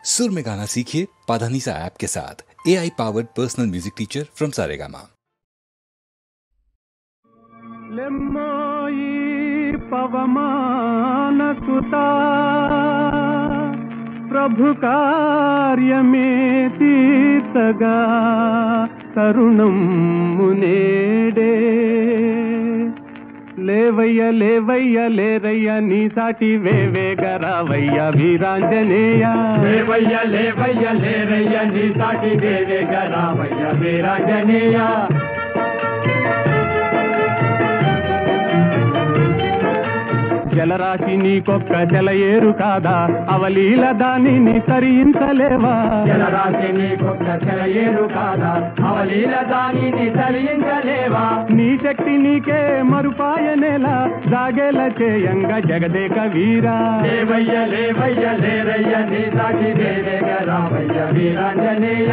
सुर में गाना सीखिए पाधानीसा ऐप के साथ। AI powered personal music teacher from Saregama. లెమ్మోయి పవమాన సుతా ప్రభు కార్యమే తీర్చగా తరుణం మునేడే లేవయ్య లేవయ్య లేరయ్య నీ సాటి వేవేగరావయ్య వీరాంజనేయ లేవయ్య లేవయ్య లేరయ్య నీ సాటి వేవేగరావయ్య వీరాంజనేయ జలరాశి నీకొక్క జలయేరు కాదా అవలీల దానిని తరించలేవా జలరాశి నీకొక్క జలయేరు కాదా అవలీల దానిని తరించలేవా నీ శక్తి నీకే మరుపాయనేలా జాగేల చేయంగా జగదేక వీరా లేవయ్య లేవయ్య లేరయ్య నీ సాటి వేవేగరావయ్య వీరాంజనేయ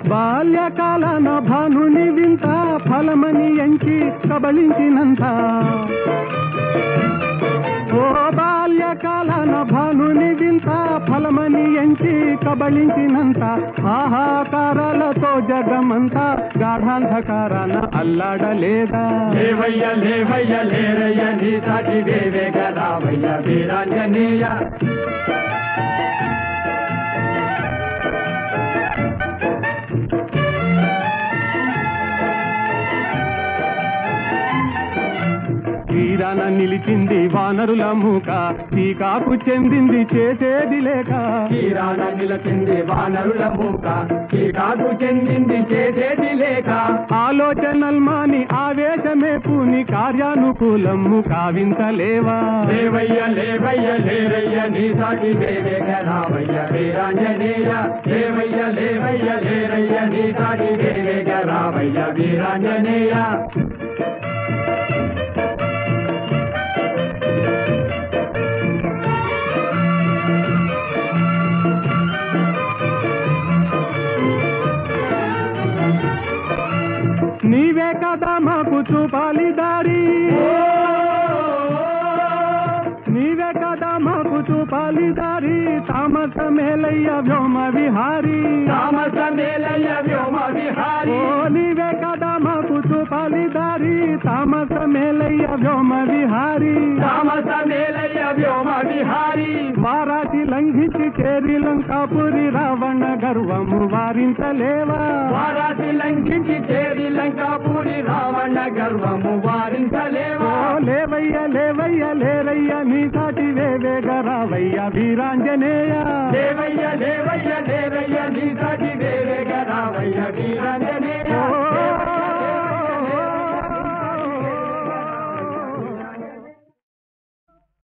బాల్యకాలన భానుని వింత ఫలమని ఎంచి కబలించినంత ఓ బాల్యకాలన భానుని వింత ఫలమని ఎంచి కబలించినంత ఆహాకారాలతో జగమంతా గాఢాంధకారాన అల్లాడలేదా లేవయ్య లేవయ్య లేరయ్య నీ సాటి వేవేగరావయ్య వీరాంజనేయ తీరాన నిలిచింది వానరుల మూక టీకాకు చెందింది చేసేది లేక తీరాన నిలిచింది వానరుల మూక టీకాకు చెందింది చేసేది లేక ఆలోచనల్మాని ఆవేశమే పూని కార్యానుకూలము కావించలేవా లేవయ్య లేవయ్య లేరయ్య నీ సాటి వేవేగరావయ్య వీరాంజనేయ లేవయ్య లేవయ్య లేరయ్య నీ సాటి వేవేగరావయ్య వీరాంజనేయ నీవే కదా మాకు చూపాలి దారి నీవే కదా మాకు చూపాలి దారి తామస మేలయ్య వ్యోమ విహారీ తామస మేలయ్య వ్యోమ విహారీ ఓ నీవే కదా మాకు చూపాలి దారి తామస మేలయ్య వ్యోమ విహారీ తామస మేలయ్య వ్యోమ విహారీ వారాసి లంఘించి చేరి లంకాపురి రావణ గర్వము వారించలేవా వారాసి లంఘించి చేరి లంకాపురి రావణ గర్వము వారించలేవా లేవయ్య లేవయ్య లేరయ్య నీ సాటి వేవేగరావయ్య వీరాంజనేయ లేవయ్య లేవయ్య లేరయ్య నీ సాటి వేవేగరావయ్య వీరాంజనేయ